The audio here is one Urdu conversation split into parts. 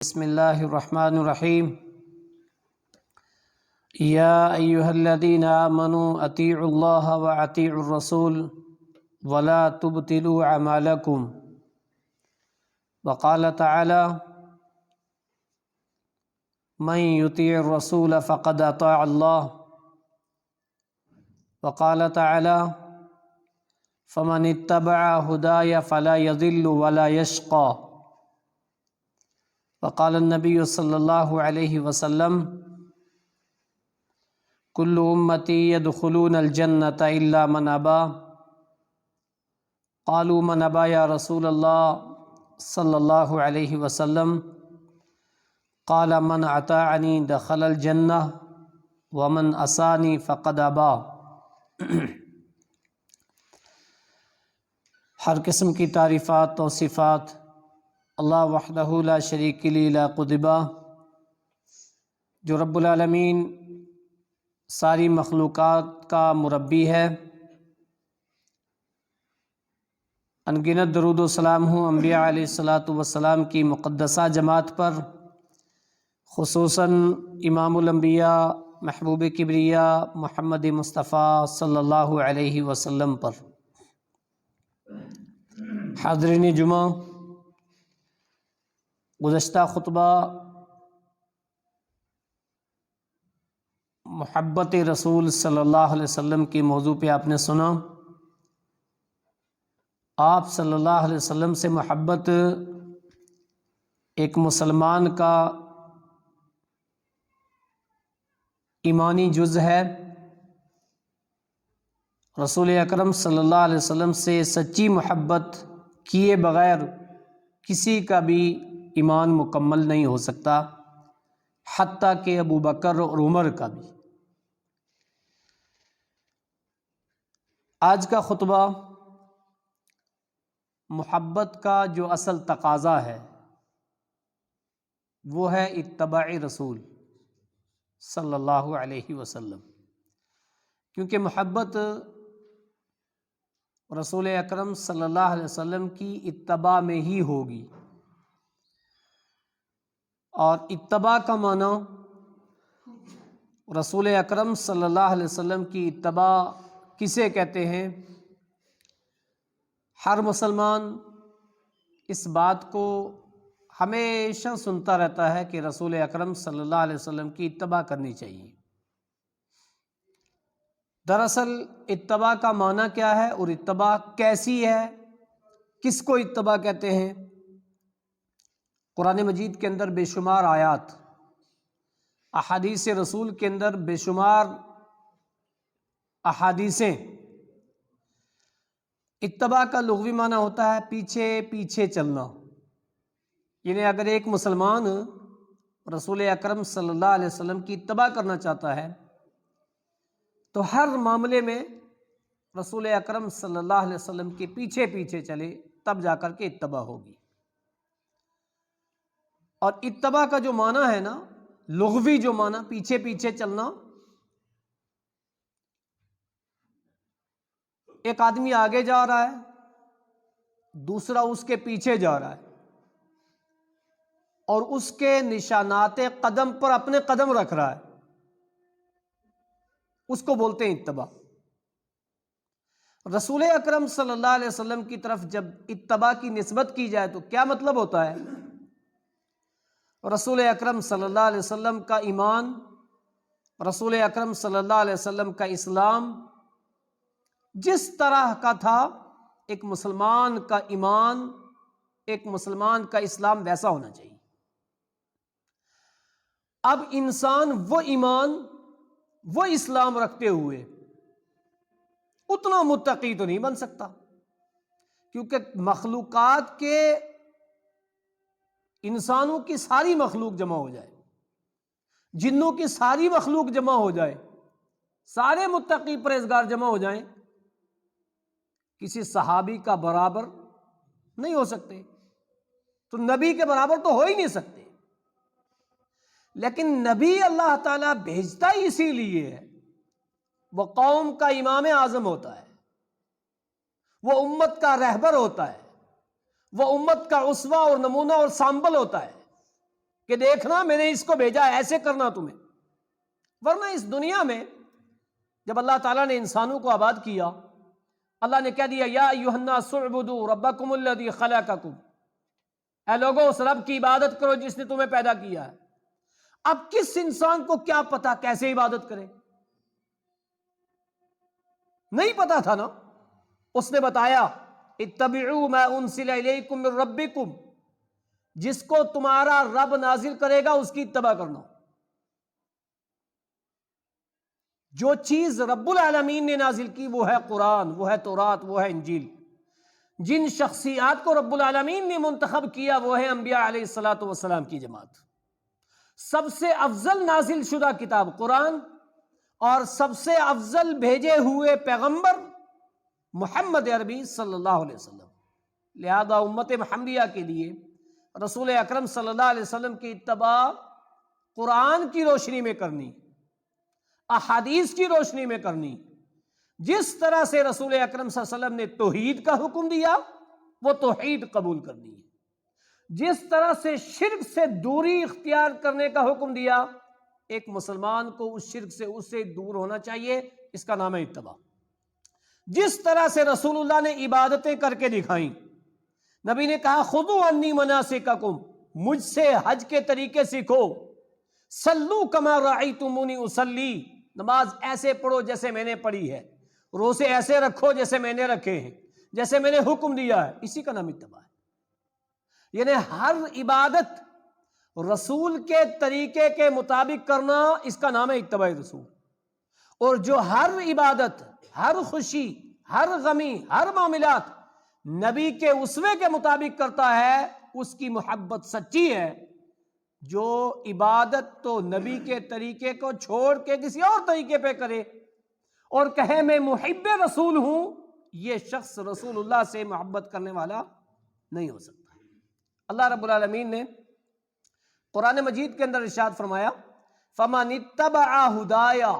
بسم اللہ الرحمن الرحیم یا ایہا الذین آمنوا اطیعوا اللہ واطیعوا الرسول ولا تبطلوا اعمالکم وقال تعالی من یطیع الرسول فقد اطاع اللہ وقال تعالی فمن اتبع ہدای فلا یضل ولا یشقی وقال النبی صلی اللہ علیہ وسلم کل امتی يدخلون الجنة الا من ابا قالوا من ابا یا رسول اللہ صلی اللہ علیہ وسلم قال من اطاعنی دخل الجنہ ومن عصانی فقد ابا۔ ہر قسم کی تعریفات توصیفات اللہ وحدہ لا شریک لی لا قدبہ، جو رب العالمین ساری مخلوقات کا مربی ہے۔ انگنت درود و سلام ہوں انبیاء علیہ الصلاۃ والسلام کی مقدسہ جماعت پر، خصوصاً امام الانبیاء محبوب کبریاء محمد مصطفیٰ صلی اللہ علیہ وسلم پر۔ حاضرین جمعہ، گزشتہ خطبہ محبت رسول صلی اللہ علیہ وسلم کی موضوع پہ آپ نے سنا۔ آپ صلی اللہ علیہ وسلم سے محبت ایک مسلمان کا ایمانی جز ہے۔ رسول اکرم صلی اللہ علیہ وسلم سے سچی محبت کیے بغیر کسی کا بھی ایمان مکمل نہیں ہو سکتا، حتیٰ کہ ابو بکر اور عمر کا بھی۔ آج کا خطبہ محبت کا جو اصل تقاضا ہے وہ ہے اتباع رسول صلی اللہ علیہ وسلم، کیونکہ محبت رسول اکرم صلی اللہ علیہ وسلم کی اتباع میں ہی ہوگی۔ اور اتباع کا معنی رسول اکرم صلی اللہ علیہ وسلم کی اتباع کسے کہتے ہیں؟ ہر مسلمان اس بات کو ہمیشہ سنتا رہتا ہے کہ رسول اکرم صلی اللہ علیہ وسلم کی اتباع کرنی چاہیے۔ دراصل اتباع کا معنی کیا ہے اور اتباع کیسی ہے، کس کو اتباع کہتے ہیں؟ قرآن مجید کے اندر بے شمار آیات، احادیث رسول کے اندر بے شمار احادیثیں۔ اتباع کا لغوی معنی ہوتا ہے پیچھے پیچھے چلنا، یعنی اگر ایک مسلمان رسول اکرم صلی اللہ علیہ وسلم کی اتباع کرنا چاہتا ہے تو ہر معاملے میں رسول اکرم صلی اللہ علیہ وسلم کے پیچھے پیچھے چلے، تب جا کر کے اتباع ہوگی۔ اور اتباع کا جو معنی ہے نا، لغوی جو معنی پیچھے پیچھے چلنا، ایک آدمی آگے جا رہا ہے، دوسرا اس کے پیچھے جا رہا ہے، اور اس کے نشانات قدم پر اپنے قدم رکھ رہا ہے، اس کو بولتے ہیں اتباع۔ رسول اکرم صلی اللہ علیہ وسلم کی طرف جب اتباع کی نسبت کی جائے تو کیا مطلب ہوتا ہے؟ رسول اکرم صلی اللہ علیہ وسلم کا ایمان، رسول اکرم صلی اللہ علیہ وسلم کا اسلام جس طرح کا تھا، ایک مسلمان کا ایمان، ایک مسلمان کا اسلام ویسا ہونا چاہیے۔ اب انسان وہ ایمان وہ اسلام رکھتے ہوئے اتنا متقی تو نہیں بن سکتا، کیونکہ مخلوقات کے انسانوں کی ساری مخلوق جمع ہو جائے، جنوں کی ساری مخلوق جمع ہو جائے، سارے متقی پرہیزگار جمع ہو جائیں، کسی صحابی کا برابر نہیں ہو سکتے، تو نبی کے برابر تو ہو ہی نہیں سکتے۔ لیکن نبی اللہ تعالیٰ بھیجتا ہی اسی لیے ہے، وہ قوم کا امام اعظم ہوتا ہے، وہ امت کا رہبر ہوتا ہے، وہ امت کا اسوہ اور نمونہ اور سامبل ہوتا ہے۔ کہ دیکھنا میں نے اس کو بھیجا ایسے کرنا تمہیں. ورنہ اس دنیا میں جب اللہ تعالیٰ نے انسانوں کو آباد کیا، اللہ نے کہہ دیا یا ایھا الناس اعبدوا ربکم الذی خلقکم، اے لوگو اس رب کی عبادت کرو جس نے تمہیں پیدا کیا ہے. اب کس انسان کو کیا پتا کیسے عبادت کرے؟ نہیں پتا تھا نا. اس نے بتایا اتبعوا ما انزل الیکم من ربکم، جس کو تمہارا رب نازل کرے گا اس کی اتباع کرنا. جو چیز رب العالمین نے نازل کی وہ ہے قرآن، وہ ہے تورات، وہ ہے انجیل. جن شخصیات کو رب العالمین نے منتخب کیا وہ ہے انبیاء علیہ الصلوۃ والسلام کی جماعت. سب سے افضل نازل شدہ کتاب قرآن اور سب سے افضل بھیجے ہوئے پیغمبر محمد عربی صلی اللہ علیہ وسلم. لہذا امت محمدیہ کے لیے رسول اکرم صلی اللہ علیہ وسلم کی اتباع قرآن کی روشنی میں کرنی، احادیث کی روشنی میں کرنی. جس طرح سے رسول اکرم صلی اللہ علیہ وسلم نے توحید کا حکم دیا وہ توحید قبول کرنی ہے. جس طرح سے شرک سے دوری اختیار کرنے کا حکم دیا، ایک مسلمان کو اس شرک سے اس سے دور ہونا چاہیے. اس کا نام ہے اتباع. جس طرح سے رسول اللہ نے عبادتیں کر کے دکھائیں، نبی نے کہا خذوا عنی مناسککم، مجھ سے حج کے طریقے سیکھو. صلو کما رأیتمونی اصلی، نماز ایسے پڑھو جیسے میں نے پڑھی ہے، روزے ایسے رکھو جیسے میں نے رکھے ہیں، جیسے میں نے حکم دیا ہے. اسی کا نام اتباع ہے. یعنی ہر عبادت رسول کے طریقے کے مطابق کرنا، اس کا نام ہے اتباع رسول. اور جو ہر عبادت، ہر خوشی، ہر غمی، ہر معاملات نبی کے اسوے کے مطابق کرتا ہے اس کی محبت سچی ہے. جو عبادت تو نبی کے طریقے کو چھوڑ کے کسی اور طریقے پہ کرے اور کہے میں محب رسول ہوں، یہ شخص رسول اللہ سے محبت کرنے والا نہیں ہو سکتا. اللہ رب العالمین نے قرآن مجید کے اندر ارشاد فرمایا فَمَنِ اتَّبَعَ هُدَایَ،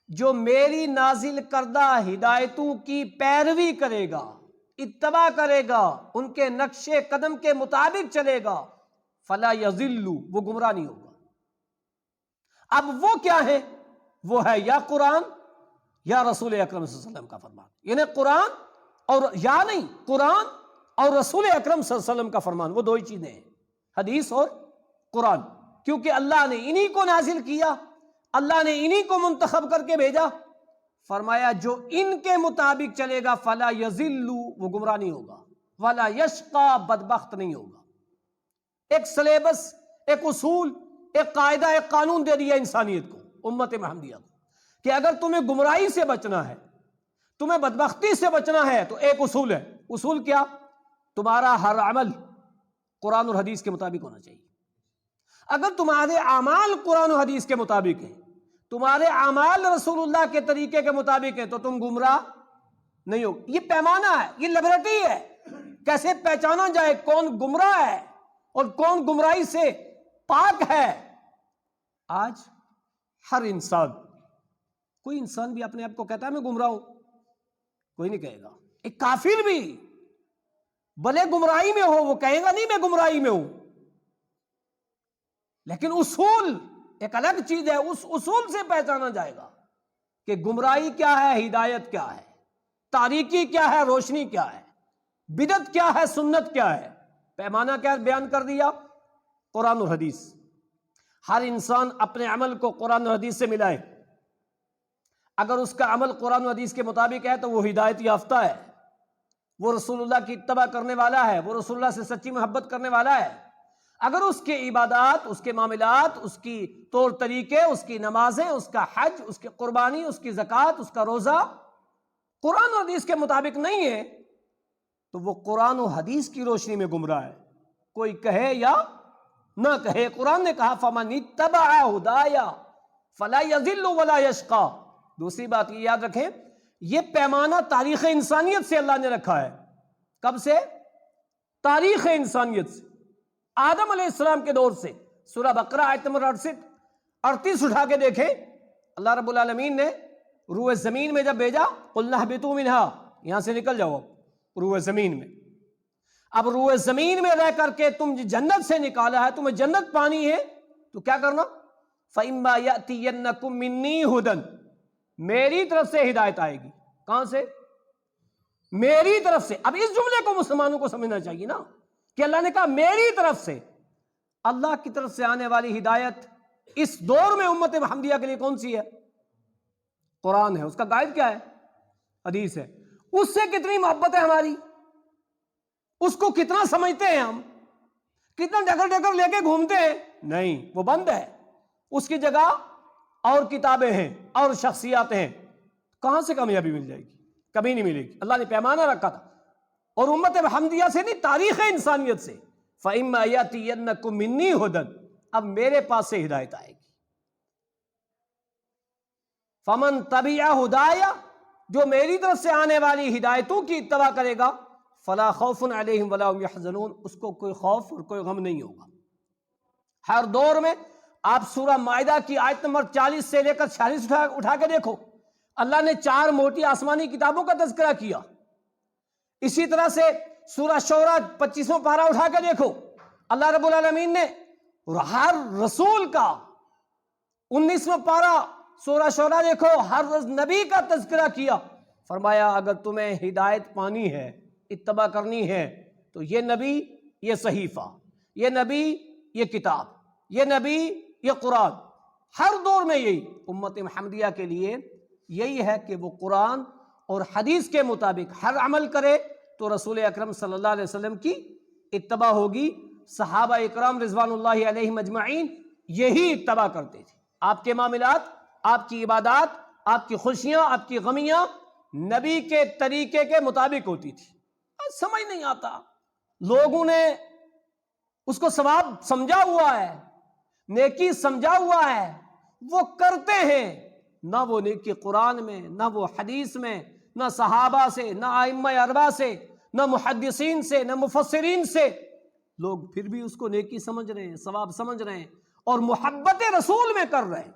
جو میری نازل کردہ ہدایتوں کی پیروی کرے گا، اتباع کرے گا، ان کے نقش قدم کے مطابق چلے گا، فَلَا يَضِلُّ، وہ گمراہ نہیں ہوگا. اب وہ کیا ہے؟ وہ ہے یا قرآن یا رسول اکرم صلی اللہ علیہ وسلم کا فرمان. یعنی قرآن اور یا نہیں، قرآن اور رسول اکرم صلی اللہ علیہ وسلم کا فرمان، وہ دو ہی چیزیں ہیں، حدیث اور قرآن. کیونکہ اللہ نے انہی کو نازل کیا، اللہ نے انہی کو منتخب کر کے بھیجا. فرمایا جو ان کے مطابق چلے گا فلا یضل، وہ گمراہ نہیں ہوگا، ولا یشقا، بدبخت نہیں ہوگا. ایک سلیبس، ایک اصول، ایک قاعدہ، ایک قانون دے دیا انسانیت کو، امت محمدیہ کو، کہ اگر تمہیں گمراہی سے بچنا ہے، تمہیں بدبختی سے بچنا ہے تو ایک اصول ہے. اصول کیا؟ تمہارا ہر عمل قرآن اور حدیث کے مطابق ہونا چاہیے. اگر تمہارے اعمال قرآن و حدیث کے مطابق ہیں، تمہارے اعمال رسول اللہ کے طریقے کے مطابق ہیں، تو تم گمراہ نہیں ہو. یہ پیمانہ ہے، یہ لیبورٹری ہے. کیسے پہچانا جائے کون گمراہ ہے اور کون گمراہی سے پاک ہے؟ آج ہر انسان، کوئی انسان بھی اپنے آپ کو کہتا ہے میں گمراہ ہوں؟ کوئی نہیں کہے گا. ایک کافر بھی بھلے گمراہی میں ہو وہ کہے گا نہیں میں گمراہی میں ہوں. لیکن اصول ایک الگ چیز ہے، اس اصول سے پہچانا جائے گا کہ گمراہی کیا ہے، ہدایت کیا ہے، تاریکی کیا ہے، روشنی کیا ہے، بدعت کیا ہے، سنت کیا ہے. پیمانہ کیا بیان کر دیا؟ قرآن اور حدیث. ہر انسان اپنے عمل کو قرآن اور حدیث سے ملائے. اگر اس کا عمل قرآن و حدیث کے مطابق ہے تو وہ ہدایت یافتہ ہے، وہ رسول اللہ کی اتباع کرنے والا ہے، وہ رسول اللہ سے سچی محبت کرنے والا ہے. اگر اس کے عبادات، اس کے معاملات، اس کی طور طریقے، اس کی نمازیں، اس کا حج، اس کی قربانی، اس کی زکوٰۃ، اس کا روزہ قرآن و حدیث کے مطابق نہیں ہے تو وہ قرآن و حدیث کی روشنی میں گمراہ ہے، کوئی کہے یا نہ کہے. قرآن نے کہا فَمَنِ اتَّبَعَ هُدَایَ فَلَا يَضِلُّ وَلَا يَشْقَى. دوسری بات یہ یاد رکھیں، یہ پیمانہ تاریخ انسانیت سے اللہ نے رکھا ہے. کب سے؟ تاریخ انسانیت سے، آدم علیہ السلام کے دور سے. سورہ بقرہ آیت نمبر 38 اٹھا کے دیکھیں. اللہ رب العالمین نے روح زمین میں جب بھیجا قُلْنَا اهْبِطُوا مِنْهَا، یہاں سے نکل جاؤ روح زمین میں. اب روئے زمین میں رہ کر کے تم جنت سے نکالا ہے، تمہیں جنت پانی ہے، تو کیا کرنا؟ فَإِمَّا يَأْتِيَنَّكُم مِّنِّي هُدًى، میری طرف سے ہدایت آئے گی۔ کہاں سے؟ میری طرف سے۔ اب اس جملے کو مسلمانوں کو سمجھنا چاہیے نا کہ اللہ نے کہا میری طرف سے۔ اللہ کی طرف سے آنے والی ہدایت اس دور میں امت محمدیہ کے لیے کون سی ہے؟ قرآن ہے۔ اس کا گائیڈ کیا ہے؟ حدیث ہے۔ اس سے کتنی محبت ہے ہماری، اس کو کتنا سمجھتے ہیں ہم، کتنا ڈگر ڈگر لے کے گھومتے ہیں؟ نہیں، وہ بند ہے۔ اس کی جگہ اور کتابیں ہیں اور شخصیات ہیں، کہاں سے کامیابی مل جائے گی؟ کبھی نہیں ملے گی۔ اللہ نے پیمانہ رکھا تھا، اور امت محمدیہ سے نہیں، تاریخ انسانیت سے، فَإِمَّا يَأْتِيَنَّكُم مِّنِّي هُدًى، اب میرے پاس سے ہدایت آئے گی۔ فَمَن تَبِعَ هُدَايَ، جو میری طرف سے آنے والی ہدایتوں کی اتباع کرے گا، فَلَا خَوْفٌ عَلَيْهِمْ وَلَا هُمْ يَحْزَنُونَ، اس کو کوئی خوف اور کوئی غم نہیں ہوگا۔ ہر دور میں آپ سورہ مائدہ کی آیت نمبر 40 سے لے کر 46 اٹھا کے دیکھو، اللہ نے 4 موٹی آسمانی کتابوں کا تذکرہ کیا۔ اسی طرح سے سورہ شورى 25واں پارہ اٹھا کے دیکھو، اللہ رب العالمین نے ہر رسول کا 19واں پارہ سورہ شورى دیکھو، ہر نبی کا تذکرہ کیا۔ فرمایا اگر تمہیں ہدایت پانی ہے، اتباع کرنی ہے، تو یہ نبی، یہ صحیفہ، یہ نبی، یہ کتاب، یہ نبی، یہ قرآن، ہر دور میں یہی امت محمدیہ کے لیے یہی ہے کہ وہ قرآن اور حدیث کے مطابق ہر عمل کرے تو رسول اکرم صلی اللہ علیہ وسلم کی اتباع ہوگی۔ صحابہ اکرام رضوان اللہ علیہم اجمعین یہی اتباع کرتے تھے۔ آپ کے معاملات، آپ کی عبادات، آپ کی خوشیاں، آپ کی غمیاں نبی کے طریقے کے مطابق ہوتی تھی۔ سمجھ نہیں آتا، لوگوں نے اس کو ثواب سمجھا ہوا ہے، نیکی سمجھا ہوا ہے، وہ کرتے ہیں، نہ وہ نیکی قرآن میں، نہ وہ حدیث میں، نہ صحابہ سے، نہ ائمہ اربعہ سے، نہ محدثین سے، نہ مفسرین سے۔ لوگ پھر بھی اس کو نیکی سمجھ رہے ہیں، ثواب سمجھ رہے ہیں، اور محبت رسول میں کر رہے ہیں،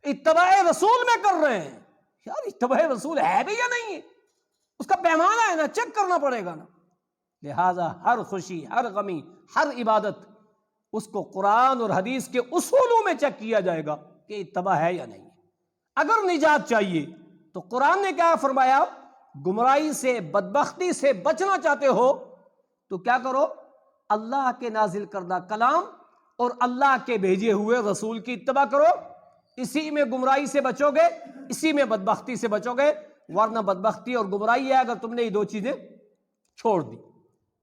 اتباع رسول میں کر رہے ہیں۔ یار اتباع رسول ہے بھی یا نہیں ہے؟ اس کا پیمانہ ہے نا، چیک کرنا پڑے گا نا۔ لہٰذا ہر خوشی، ہر غمی، ہر عبادت اس کو قرآن اور حدیث کے اصولوں میں چیک کیا جائے گا کہ اتباع ہے یا نہیں ہے۔ اگر نجات چاہیے تو قرآن نے کیا فرمایا؟ گمراہی سے، بدبختی سے بچنا چاہتے ہو تو کیا کرو؟ اللہ کے نازل کردہ کلام اور اللہ کے بھیجے ہوئے رسول کی اتباع کرو، اسی میں گمراہی سے بچو گے، اسی میں بدبختی سے بچو گے، ورنہ بدبختی اور گمراہی ہے اگر تم نے یہ 2 چیزیں چھوڑ دی۔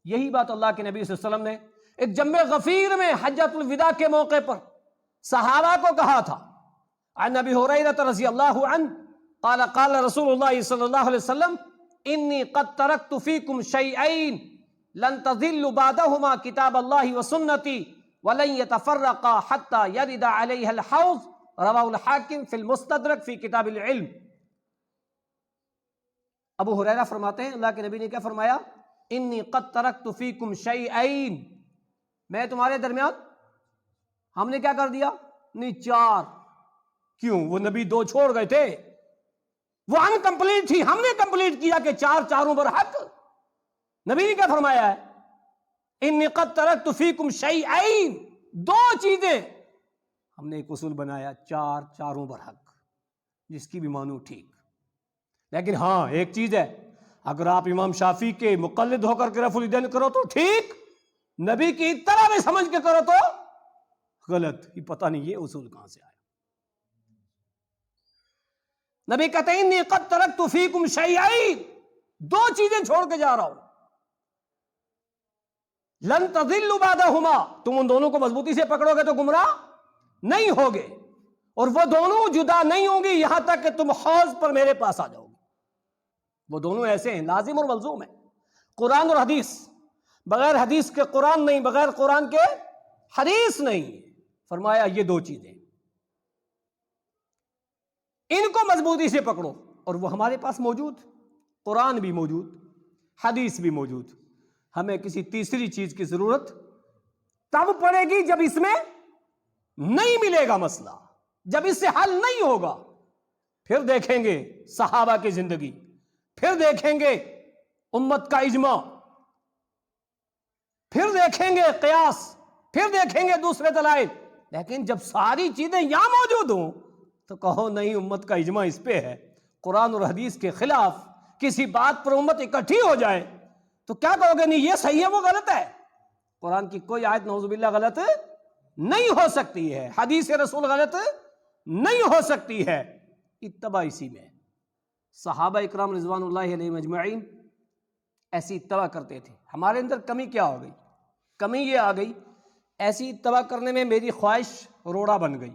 یہی بات اللہ کے نبی صلی اللہ علیہ وسلم نے ایک جم غفیر میں حجۃ الوداع کے موقع پر صحابہ کو کہا تھا۔ عن ابی ہریرہ رضی اللہ عنہ قال قال رسول اللہ صلی اللہ علیہ وسلم انی قد ترکت فیکم شیئین لن تضلوا بعدہما کتاب اللہ وسنتی ولن یتفرقا حتی یرد علیہ الحوض، رواہ الحاکم فی المستدرک فی کتاب العلم۔ ابو ہریرہ فرماتے ہیں اللہ کے نبی نے کیا فرمایا؟ انی قد ترکت فیکم شیئین، میں تمہارے درمیان، ہم نے کیا کر دیا؟ نہیں 4۔ کیوں؟ وہ نبی 2 چھوڑ گئے تھے، وہ انکمپلیٹ تھی، ہم نے کمپلیٹ کیا کہ 4 چاروں برحق۔ نبی نے کیا فرمایا ہے؟ انی قد ترکت فیکم شیئین، 2 چیزیں ہم نے ایک اصول بنایا، 4 چاروں برحق، جس کی بھی مانو ٹھیک۔ لیکن ہاں ایک چیز ہے، اگر آپ امام شافعی کے مقلد ہو کر کے رفع الیدین کرو تو ٹھیک، نبی کی طرح میں سمجھ کے کرو تو غلط۔ یہ پتہ نہیں یہ اصول کہاں سے آیا۔ نبی کہتے ہیں انی قد ترکت فیکم شیئین، 2 چیزیں چھوڑ کے جا رہا ہوں، لن تضلوا بعدہما، تم ان دونوں کو مضبوطی سے پکڑو گے تو گمراہ نہیں ہوگے، اور وہ دونوں جدا نہیں ہوں گی یہاں تک کہ تم حوض پر میرے پاس آ جاؤ گے۔ وہ دونوں ایسے ہیں، لازم اور ملزوم ہیں، قرآن اور حدیث۔ بغیر حدیث کے قرآن نہیں، بغیر قرآن کے حدیث نہیں۔ فرمایا یہ 2 چیزیں، ان کو مضبوطی سے پکڑو، اور وہ ہمارے پاس موجود، قرآن بھی موجود، حدیث بھی موجود۔ ہمیں کسی تیسری چیز کی ضرورت تب پڑے گی جب اس میں نہیں ملے گا مسئلہ، جب اس سے حل نہیں ہوگا، پھر دیکھیں گے صحابہ کی زندگی، پھر دیکھیں گے امت کا اجماع، پھر دیکھیں گے قیاس، پھر دیکھیں گے دوسرے دلائل، لیکن جب ساری چیزیں یہاں موجود ہوں تو کہو نہیں امت کا اجماع اس پہ ہے، قرآن اور حدیث کے خلاف کسی بات پر امت اکٹھی ہو جائے تو کیا کہو گے؟ نہیں یہ صحیح ہے وہ غلط ہے؟ قرآن کی کوئی آیت نعوذ باللہ غلط نہیں ہو سکتی ہے، حدیث رسول غلط نہیں ہو سکتی ہے، اتباع اسی میں۔ صحابہ اکرام رضوان اللہ علیہم اجمعین ایسی اتباع کرتے تھے۔ ہمارے اندر کمی کیا ہو گئی؟ کمی یہ آ گئی ایسی اتباع کرنے میں میری خواہش روڑا بن گئی،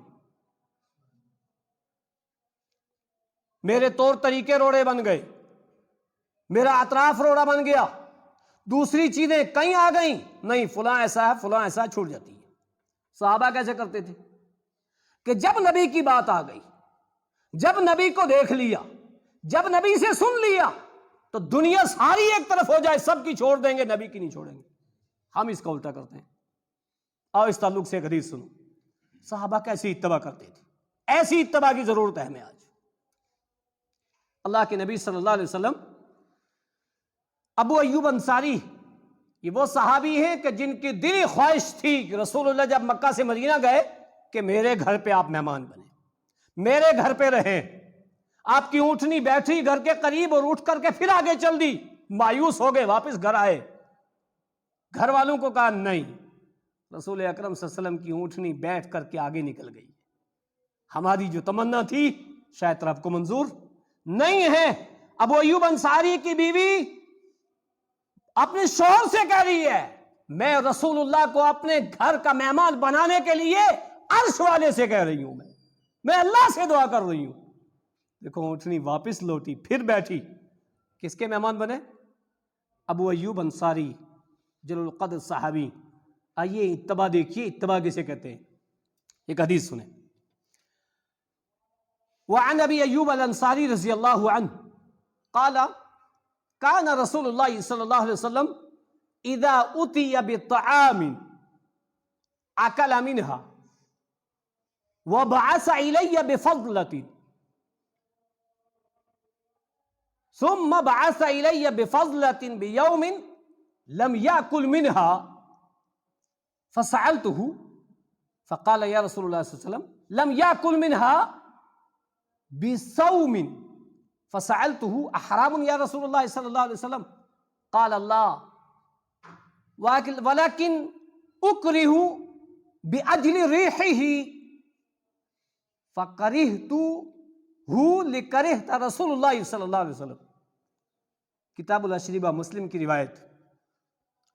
میرے طور طریقے روڑے بن گئے، میرا اطراف روڑا بن گیا، دوسری چیزیں کہیں آ گئیں، نہیں فلاں ایسا ہے فلاں ایسا ہے، چھوٹ جاتی ہے۔ صحابہ کیسے کرتے تھے کہ جب نبی کی بات آ گئی، جب نبی کو دیکھ لیا، جب نبی سے سن لیا تو دنیا ساری ایک طرف ہو جائے سب کی چھوڑ دیں گے، نبی کی نہیں چھوڑیں گے۔ ہم اس کا الٹا کرتے ہیں۔ اور اس تعلق سے ایک حدیث سنو، صحابہ کیسی اتباع کرتے تھے، ایسی اتباع کی ضرورت ہے ہمیں آج۔ اللہ کے نبی صلی اللہ علیہ وسلم، ابو ایوب انصاری یہ وہ صحابی ہیں کہ جن کی دلی خواہش تھی کہ رسول اللہ جب مکہ سے مدینہ گئے کہ میرے گھر پہ آپ مہمان بنے، میرے گھر پہ رہیں۔ آپ کی اونٹنی بیٹھی گھر کے قریب اور اٹھ کر کے پھر آگے چل دی، مایوس ہو گئے، واپس گھر آئے، گھر والوں کو کہا نہیں، رسول اکرم صلی اللہ علیہ وسلم کی اونٹنی بیٹھ کر کے آگے نکل گئی، ہماری جو تمنا تھی شاید رب کو منظور نہیں ہے۔ ابو ایوب انصاری کی بیوی اپنے شوہر سے کہہ رہی ہے میں رسول اللہ کو اپنے گھر کا مہمان بنانے کے لیے عرش والے سے کہہ رہی ہوں، میں اللہ سے دعا کر رہی ہوں۔ دیکھو اونٹنی واپس لوٹی، پھر بیٹھی، کس کے مہمان بنے؟ ابو ایوب انصاری جلیل القدر صحابی۔ آئیے اتباع دیکھیے، اتباع کسے کہتے ہیں، ایک حدیث سنیں۔ وعن ابی ایوب الانصاری رضی اللہ عنہ قال كان رسول اللہ صلی اللہ علیہ وسلم اذا اتي بطعام اكل منها وبعث الي بفضلة ثم بعث الي بفضلة بيوم لم يأكل منها فسألته فقال يا رسول الله صلى الله عليه وسلم لم يأكل منها بصوم فسألته أحرام يا رسول الله صلى الله عليه وسلم قال الله ولكن أكره بأجل ريحه فكرهته لكرهت رسول الله صلى الله عليه وسلم۔ کتاب الاشربہ مسلم کی روایت۔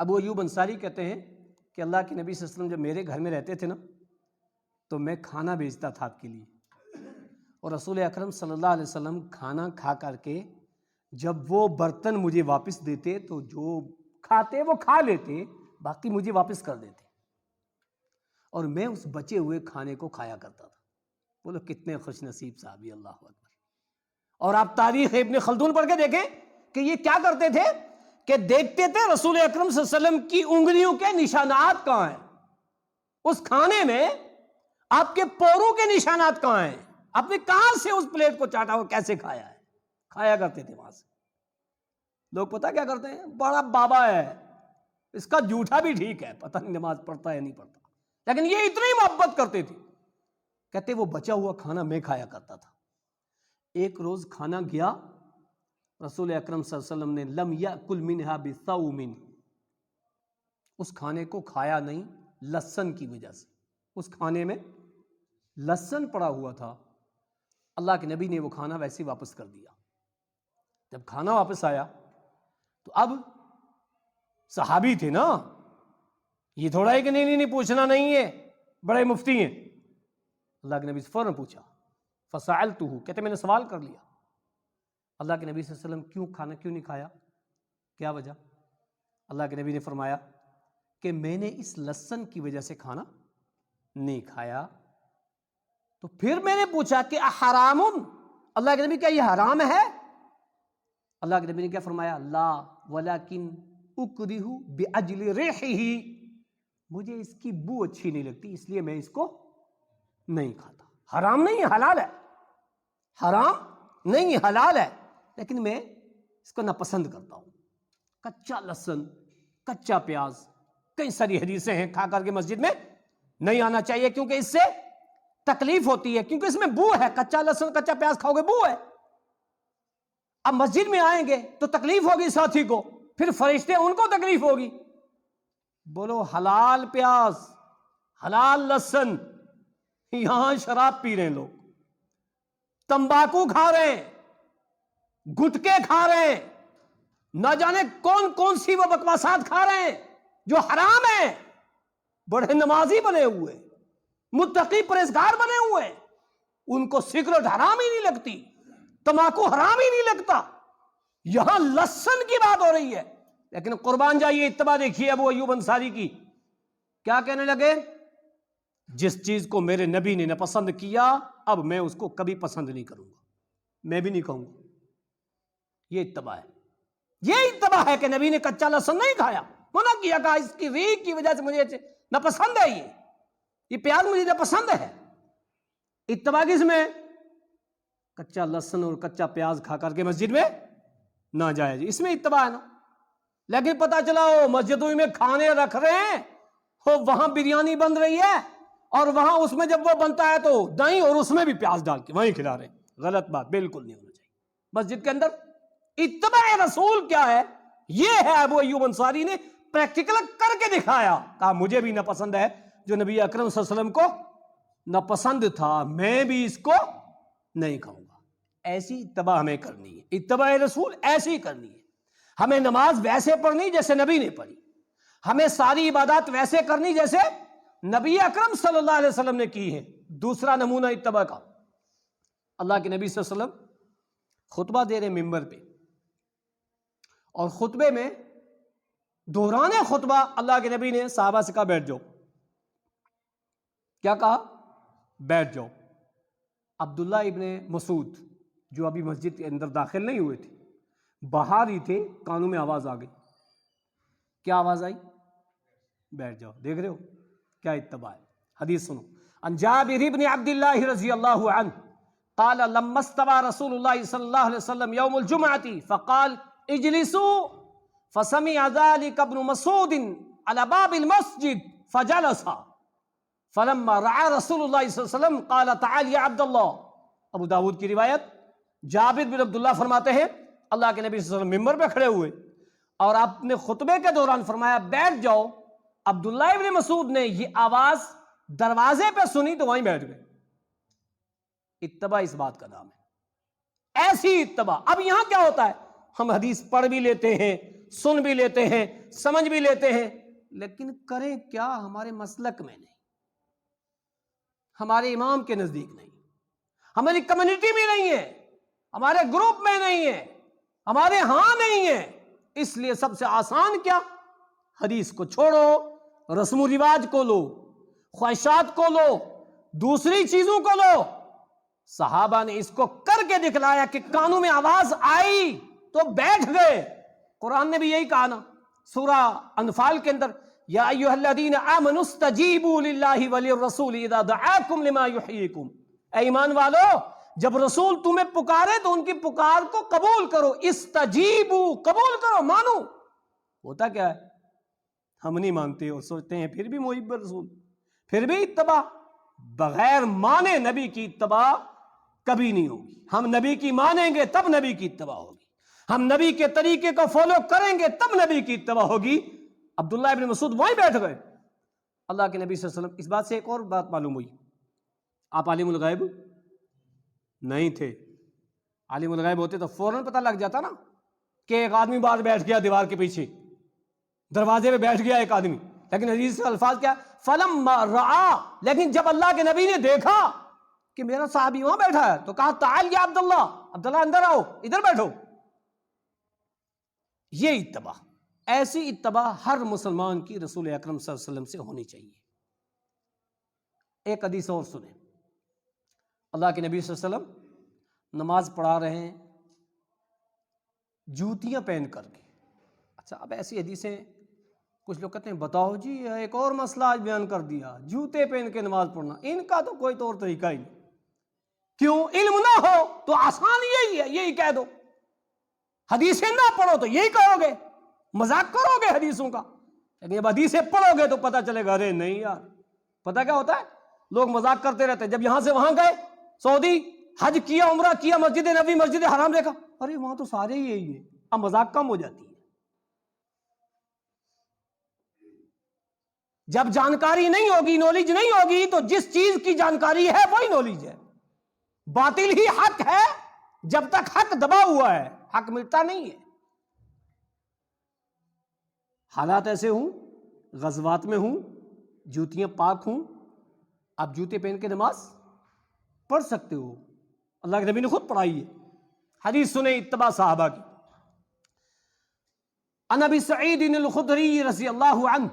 ابو ایوب انصاری کہتے ہیں کہ اللہ کے نبی صلی اللہ علیہ وسلم جب میرے گھر میں رہتے تھے نا تو میں کھانا بھیجتا تھا آپ کے لیے، اور رسول اکرم صلی اللہ علیہ وسلم کھانا کھا کر کے جب وہ برتن مجھے واپس دیتے تو جو کھاتے وہ کھا لیتے، باقی مجھے واپس کر دیتے، اور میں اس بچے ہوئے کھانے کو کھایا کرتا تھا۔ بولو کتنے خوش نصیب صحابی، اللہ اکبر۔ اور آپ تاریخ ابن خلدون پڑھ کے دیکھیں کہ یہ کیا کرتے تھے کہ دیکھتے تھے رسول اکرم صلی اللہ علیہ وسلم کی انگلیوں کے نشانات کہاں ہیں، اس کھانے میں آپ کے پوروں کے نشانات کہاں ہیں، آپ نے کہاں سے اس پلیٹ کو چاٹا ہو، کیسے کھایا ہے، کھایا کرتے تھے وہاں سے۔ لوگ پتہ کیا کرتے ہیں، بڑا بابا ہے، اس کا جھوٹا بھی ٹھیک ہے، پتہ نہیں نماز پڑھتا ہے نہیں پڑھتا، لیکن یہ اتنی محبت کرتے تھے، کہتے وہ بچا ہوا کھانا میں کھایا کرتا تھا۔ ایک روز کھانا گیا، رسول اکرم صلی اللہ علیہ وسلم نے لم یأکل منہا بثوم، اس کھانے کو کھایا نہیں لہسن کی وجہ سے، اس کھانے میں لہسن پڑا ہوا تھا۔ اللہ کے نبی نے وہ کھانا ویسے واپس کر دیا۔ جب کھانا واپس آیا تو اب صحابی تھے نا، یہ تھوڑا ہے کہ نہیں پوچھنا نہیں ہے، بڑے مفتی ہیں۔ اللہ کے نبی سے فوراً پوچھا، فسألتہ، کہتے میں نے سوال کر لیا، اللہ کے نبی صلی اللہ علیہ وسلم کیوں کھانا کیوں نہیں کھایا، کیا وجہ؟ اللہ کے نبی نے فرمایا کہ میں نے اس لہسن کی وجہ سے کھانا نہیں کھایا۔ تو پھر میں نے پوچھا کہ احرام، اللہ کے نبی کیا یہ حرام ہے؟ اللہ کے نبی نے کیا فرمایا، لا ولکن اکرہ باجل ریحہ، مجھے اس کی بو اچھی نہیں لگتی اس لیے میں اس کو نہیں کھاتا۔ حرام نہیں، حلال ہے، حرام نہیں حلال ہے، لیکن میں اس کو ناپسند کرتا ہوں۔ کچا لہسن، کچا پیاز، کئی ساری حدیثیں ہیں کھا کر کے مسجد میں نہیں آنا چاہیے کیونکہ اس سے تکلیف ہوتی ہے، کیونکہ اس میں بو ہے، کچا لہسن کچا پیاز کھاؤ گے بو ہے۔ اب مسجد میں آئیں گے تو تکلیف ہوگی ساتھی کو، پھر فرشتے ان کو تکلیف ہوگی۔ بولو حلال پیاز، حلال لہسن، یہاں شراب پی رہے ہیں لوگ، تمباکو کھا رہے ہیں، گٹکے کھا رہے ہیں، نہ جانے کون کون سی وہ بکواسات کھا رہے ہیں جو حرام ہے۔ بڑے نمازی بنے ہوئے، متقی پرہیزگار بنے ہوئے، ان کو سگریٹ حرام ہی نہیں لگتی، تمباکو حرام ہی نہیں لگتا، یہاں لہسن کی بات ہو رہی ہے۔ لیکن قربان جائیے اتباع دیکھیے ابو ایوب انصاری کی، کیا کہنے لگے؟ جس چیز کو میرے نبی نے ناپسند کیا اب میں اس کو کبھی پسند نہیں کروں گا، میں بھی نہیں کہوں گا۔ یہ اتباع ہے، یہ اتباع ہے کہ نبی نے کچا لہسن نہیں کھایا، منع کیا، کہا اس کی ریح کی وجہ سے مجھے ناپسند ہے، یہ پیاز مجھے ناپسند ہے۔ اتباع کس میں؟ کچا لہسن اور کچا پیاز کھا کر کے مسجد میں نہ جائے جی، اس میں اتباع ہے نا۔ لیکن پتا چلا وہ مسجدوں میں کھانے رکھ رہے ہیں، وہاں بریانی بن رہی ہے اور وہاں اس میں جب وہ بنتا ہے تو دہی اور اس میں بھی پیاز ڈال کے وہیں کھلا رہے ہیں۔ غلط بات، بالکل نہیں ہونا چاہیے۔ مسجد کے اندر اتباع رسول کیا ہے؟ یہ ہے ابو ایوب انصاری نے پریکٹیکل کر کے دکھایا، کہا مجھے بھی ناپسند ہے جو نبی اکرم صلی اللہ علیہ وسلم کو ناپسند تھا، میں بھی اس کو نہیں کھاؤں گا۔ ایسی اتباع ہمیں کرنی ہے، اتباع رسول ایسی کرنی ہے۔ ہمیں نماز ویسے پڑھنی جیسے نبی نے پڑھی، ہمیں ساری عبادات ویسے کرنی جیسے نبی اکرم صلی اللہ علیہ وسلم نے کی ہے۔ دوسرا نمونہ اتباع کا، اللہ کے نبی صلی اللہ علیہ وسلم خطبہ دے رہے ممبر پہ، اور خطبے میں دوران خطبہ اللہ کے نبی نے صحابہ سے کہا بیٹھ جاؤ۔ کیا کہا؟ بیٹھ جاؤ۔ عبداللہ ابن مسعود جو ابھی مسجد کے اندر داخل نہیں ہوئے تھے، باہر ہی تھے، کانوں میں آواز آ گئی۔ کیا آواز آئی؟ بیٹھ جاؤ۔ دیکھ رہے ہو کیا اتباع ہے؟ حدیث سنو، عن جابر بن عبد اللہ رضی اللہ عنہ قال لما استوى رسول اللہ صلی اللہ علیہ وسلم یوم الجمعة فقال اجلسوا فسمع ذلك ابن مسعود على باب المسجد فجلس فلما رعى رسول اللہ صلی اللہ علیہ وسلم قال تعال یا عبد اللہ۔ ابو داود کی روایت، جابر بن عبداللہ فرماتے ہیں اللہ کے نبی صلی اللہ علیہ وسلم ممبر پہ کھڑے ہوئے اور اپنے خطبے کے دوران فرمایا بیٹھ جاؤ۔ عبداللہ ابن مسعود نے یہ آواز دروازے پہ سنی تو وہیں بیٹھ گئے۔ اتباع اس بات کا نام ہے، ایسی اتباع۔ اب یہاں کیا ہوتا ہے؟ ہم حدیث پڑھ بھی لیتے ہیں، سن بھی لیتے ہیں، سمجھ بھی لیتے ہیں، لیکن کریں کیا؟ ہمارے مسلک میں نہیں، ہمارے امام کے نزدیک نہیں، ہماری کمیونٹی میں نہیں ہے، ہمارے گروپ میں نہیں ہے، ہمارے ہاں نہیں ہے۔ اس لیے سب سے آسان کیا؟ حدیث کو چھوڑو، رسم و رواج کو لو، خواہشات کو لو، دوسری چیزوں کو لو۔ صحابہ نے اس کو کر کے دکھلایا کہ کانوں میں آواز آئی تو بیٹھ گئے۔ قرآن نے بھی یہی کہا نا سورہ انفال کے اندر، یا ایھا الذین آمنوا استجیبوا للہ وللرسول اذا دعاکم لما یحییکم۔ اے ایمان والو، جب رسول تمہیں پکارے تو ان کی پکار کو قبول کرو، استجیبوا، قبول کرو، مانو۔ ہوتا کیا ہے؟ ہم نہیں مانتے اور سوچتے ہیں پھر بھی محب رسول، پھر بھی اتباع۔ بغیر مانے نبی کی اتباع کبھی نہیں ہوگی۔ ہم نبی کی مانیں گے تب نبی کی اتباع ہوگی، ہم نبی کے طریقے کو فالو کریں گے تب نبی کی اتباع ہوگی۔ عبداللہ ابن مسعود وہیں بیٹھ گئے۔ اللہ کے نبی صلی اللہ علیہ وسلم، اس بات سے ایک اور بات معلوم ہوئی، آپ عالم الغیب نہیں تھے۔ عالم الغیب ہوتے تو فوراً پتہ لگ جاتا نا کہ ایک آدمی باہر بیٹھ گیا دیوار کے پیچھے، دروازے پہ بیٹھ گیا ایک آدمی، لیکن حدیث کے الفاظ کیا؟ فلما رعا، لیکن جب اللہ کے نبی نے دیکھا کہ میرا صحابی وہاں بیٹھا ہے تو کہا تعال یا عبداللہ، عبداللہ اندر آؤ، ادھر بیٹھو۔ یہ اتباع، ایسی اتباع ہر مسلمان کی رسول اکرم صلی اللہ علیہ وسلم سے ہونی چاہیے۔ ایک حدیث اور سنیں، اللہ کے نبی صلی اللہ علیہ وسلم نماز پڑھا رہے ہیں جوتیاں پہن کر کے۔ اچھا، اب ایسی حدیثیں کچھ لوگ کہتے ہیں بتاؤ جی ایک اور مسئلہ آج بیان کر دیا، جوتے پہن کے نماز پڑھنا، ان کا تو کوئی طور طریقہ ہی نہیں۔ کیوں؟ علم نہ ہو تو آسان یہی ہے، یہی کہہ دو۔ حدیثیں نہ پڑھو تو یہی کہو گے، مذاق کرو گے حدیثوں کا۔ لیکن جب حدیثیں پڑھو گے تو پتہ چلے گا ارے نہیں یار، پتہ کیا ہوتا ہے، لوگ مذاق کرتے رہتے ہیں، جب یہاں سے وہاں گئے سعودی، حج کیا، عمرہ کیا، مسجد نبی، مسجد حرام دیکھا، ارے وہاں تو سارے ہی یہی ہیں، اب مذاق کم ہو جاتی ہے۔ جب جانکاری نہیں ہوگی، نالج نہیں ہوگی، تو جس چیز کی جانکاری ہے وہی نالج ہے۔ باطل ہی حق ہے جب تک حق دبا ہوا ہے، حق مٹتا نہیں ہے۔ حالات ایسے ہوں، غزوات میں ہوں، جوتیاں پاک ہوں، آپ جوتے پہن کے نماز پڑھ سکتے ہو، اللہ کے نبی نے خود پڑھائی ہے۔ حدیث سنیں اتباع صحابہ کی۔ عن ابی سعید الخدری رضی اللہ عنہ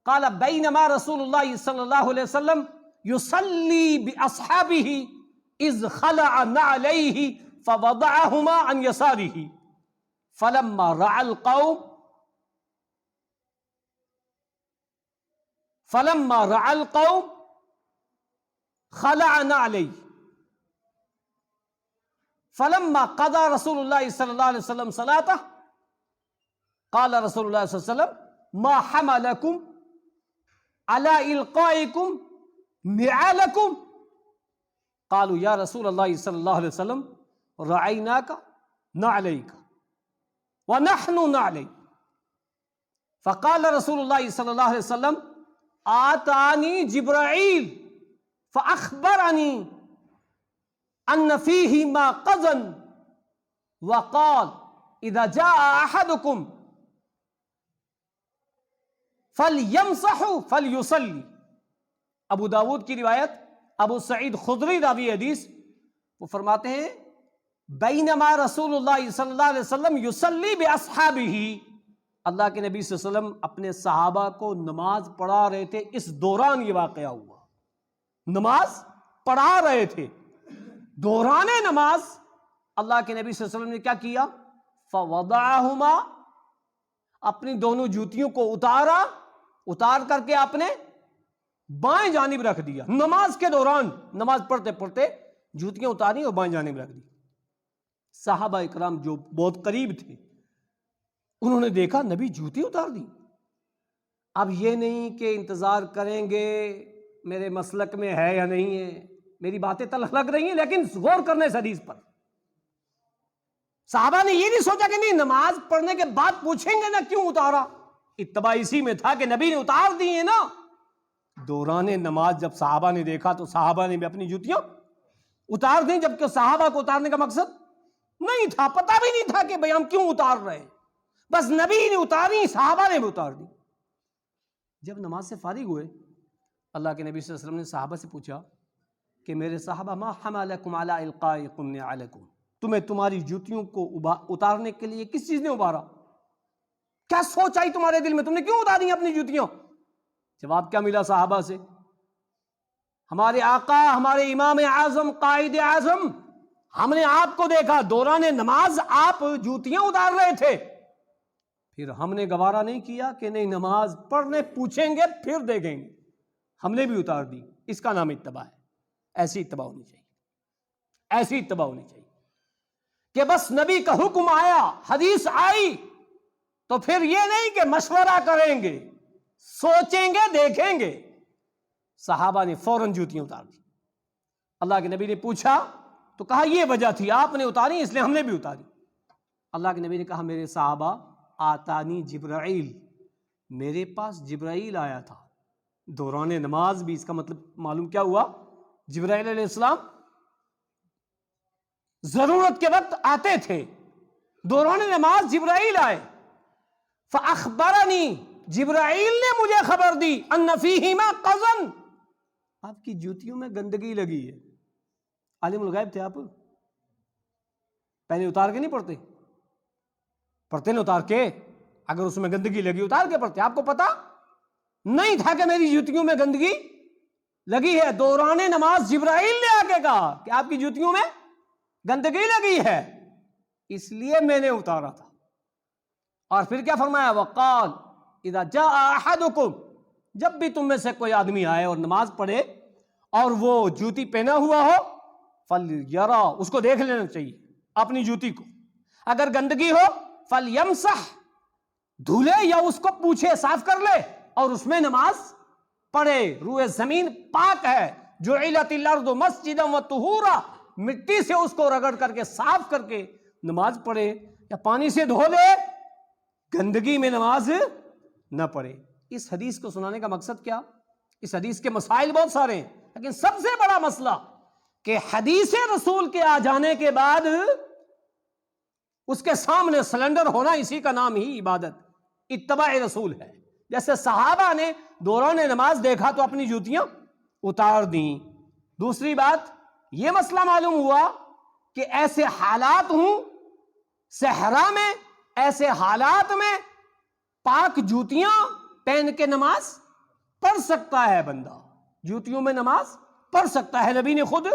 قال بینما رسول اللہ صلی اللہ علیہ وسلم یصلی باصحابہ اذ خلع نعلیہ فوضعہما عن یسارہ فلما رعى القوم خلع نعلیہ فلما قضى رسول اللہ صلی اللہ علیہ وسلم صلاته قال رسول اللہ صلی اللہ علیہ وسلم ما حملکم على القائکم نعالکم قالوا یا رسول اللہ صلی اللہ علیہ وسلم رعیناک نعلیک ونحن نعلی فقال رسول اللہ صلی اللہ علیہ وسلم آتانی جبرائیل فأخبرنی ان فیہما قذن وقال اذا جاء احدکم فلیمسح فلیصلی۔ ابو داود کی روایت، ابو سعید خدری راوی حدیث، وہ فرماتے ہیں بینما رسول اللہ صلی اللہ علیہ وسلم یصلی باصحابہ، اللہ کے نبی صلی اللہ علیہ وسلم اپنے صحابہ کو نماز پڑھا رہے تھے، اس دوران یہ واقعہ ہوا، نماز پڑھا رہے تھے، دوران نماز اللہ کے نبی صلی اللہ علیہ وسلم نے کیا کیا، فوضعہما، اپنی دونوں جوتیوں کو اتار کر کے آپ نے بائیں جانب رکھ دیا، نماز کے دوران، نماز پڑھتے پڑھتے جوتیاں اتاری اور بائیں جانب رکھ دی۔ صحابہ اکرام جو بہت قریب تھے انہوں نے دیکھا نبی جوتی اتار دی۔ اب یہ نہیں کہ انتظار کریں گے میرے مسلک میں ہے یا نہیں ہے، میری باتیں تلخ لگ رہی ہیں لیکن غور کرنے اس حدیث پر۔ صحابہ نے یہ نہیں سوچا کہ نہیں نماز پڑھنے کے بعد پوچھیں گے نا کیوں اتارا، اتباع اسی میں تھا کہ نبی نے اتار دی ہے نا۔ دوران نماز جب صحابہ نے دیکھا تو صحابہ نے بھی اپنی جوتیاں اتار دیں، جبکہ صحابہ کو اتارنے کا مقصد نہیں تھا، پتہ بھی نہیں تھا کہ بھئی ہم کیوں اتار رہے ہیں، بس نبی نے اتاری، صحابہ نے بھی اتار دی۔ جب نماز سے فارغ ہوئے اللہ کے نبی صلی اللہ علیہ وسلم نے صحابہ سے پوچھا کہ میرے صحابہ ما حملکم علی القائکم نعلکم، تمہیں تمہاری جوتیوں کو اتارنے کے لیے کس چیز نے ابھارا، کیا سوچ آئی تمہارے دل میں، تم نے کیوں اتاری ہیں اپنی جوتیاں؟ جواب کیا ملا صحابہ سے، ہمارے آقا، ہمارے امام اعظم، قائد اعظم، ہم نے آپ کو دیکھا دوران نماز آپ جوتیاں اتار رہے تھے، پھر ہم نے گوارا نہیں کیا کہ نہیں نماز پڑھنے پوچھیں گے پھر دیکھیں گے، ہم نے بھی اتار دی۔ اس کا نام اتباع ہے۔ ایسی اتباع ہونی چاہیے، ایسی اتباع ہونی چاہیے کہ بس نبی کا حکم آیا، حدیث آئی تو پھر یہ نہیں کہ مشورہ کریں گے، سوچیں گے، دیکھیں گے۔ صحابہ نے فوراً جوتیاں اتار دی۔ اللہ کے نبی نے پوچھا تو کہا یہ وجہ تھی، آپ نے اتاری اس لیے ہم نے بھی اتاری۔ اللہ کے نبی نے کہا میرے صحابہ آتانی جبرائیل، میرے پاس جبرائیل آیا تھا دوران نماز بھی۔ اس کا مطلب معلوم کیا ہوا، جبرائیل علیہ السلام ضرورت کے وقت آتے تھے، دوران نماز جبرائیل آئے، فاخبرنی، جبرائیل نے مجھے خبر دی، ان فیہما قذن، آپ کی جوتیوں میں گندگی لگی ہے۔ عالم الغیب تھے آپ، پہلے اتار کے نہیں پڑھتے، پڑھتے نہیں اتار کے، اگر اس میں گندگی لگی اتار کے پڑھتے۔ آپ کو پتا نہیں تھا کہ میری جوتیوں میں گندگی لگی ہے، دوران نماز جبرائیل نے آ کے کہا کہ آپ کی جوتیوں میں گندگی لگی ہے، اس لیے میں نے اتارا تھا۔ اور پھر کیا فرمایا، وقال اذا جاء احدکم، جب بھی تم میں سے کوئی آدمی آئے اور نماز پڑھے اور وہ جوتی پہنا ہوا ہو، فلیرا، اس کو دیکھ لینا چاہیے اپنی جوتی کو، اگر گندگی ہو فلیمسح، دھلے یا اس کو پوچھے صاف کر لے اور اس میں نماز پڑھے. روئے زمین پاک ہے. جعلت الارض مسجدا وطہورا, مٹی سے اس کو رگڑ کر کے صاف کر کے نماز پڑھے, یا پانی سے دھو لے, گندگی میں نماز نہ پڑھے. اس حدیث کو سنانے کا مقصد کیا؟ اس حدیث کے مسائل بہت سارے ہیں, لیکن سب سے بڑا مسئلہ کہ حدیث رسول کے آ جانے کے بعد اس کے سامنے سلنڈر ہونا, اسی کا نام ہی عبادت, اتباع رسول ہے. جیسے صحابہ نے دوران نماز دیکھا تو اپنی جوتیاں اتار دیں. دوسری بات یہ مسئلہ معلوم ہوا کہ ایسے حالات ہوں صحرا میں, ایسے حالات میں پاک جوتیاں پہن کے نماز پڑھ سکتا ہے بندہ, جوتیوں میں نماز پڑھ سکتا ہے. نبی نے خود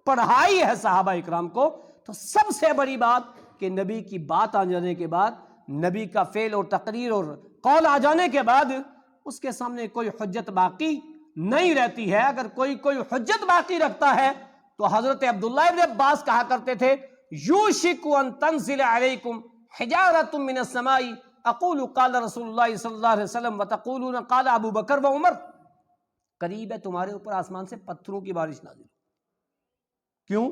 پڑھائی ہے صحابہ اکرام کو. تو سب سے بڑی بات کہ نبی کی بات آ جانے کے بعد, نبی کا فعل اور تقریر اور قول آ جانے کے بعد اس کے سامنے کوئی حجت باقی نہیں رہتی ہے. اگر کوئی حجت باقی رکھتا ہے تو حضرت عبداللہ ابن عباس کہا کرتے تھے, یوشک ان تنزل علیکم حجارۃ من السماء اقول قال رسول اللہ صلی اللہ علیہ وسلم وتقولون قال ابو بکر و عمر, قریب ہے تمہارے اوپر آسمان سے پتھروں کی بارش نازل. کیوں؟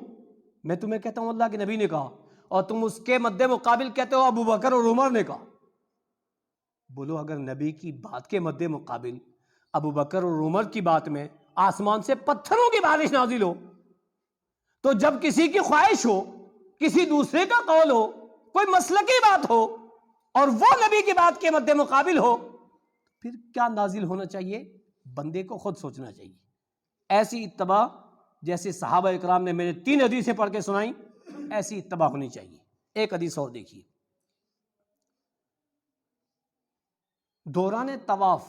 میں تمہیں کہتا ہوں اللہ کے نبی نے کہا, اور تم اس کے مد مقابل کہتے ہو ابو بکر اور عمر نے کہا. بولو اگر نبی کی بات کے مد مقابل ابو بکر اور عمر کی بات میں آسمان سے پتھروں کی بارش نازل ہو, تو جب کسی کی خواہش ہو, کسی دوسرے کا قول ہو, کوئی مسلکی بات ہو اور وہ نبی کی بات کے مد مقابل ہو, پھر کیا نازل ہونا چاہیے؟ بندے کو خود سوچنا چاہیے. ایسی اتباع جیسے صحابہ اکرام نے میرے 3 حدیثیں پڑھ کے سنائیں, ایسی اتباع ہونی چاہیے. ایک حدیث اور دیکھیے. دوران طواف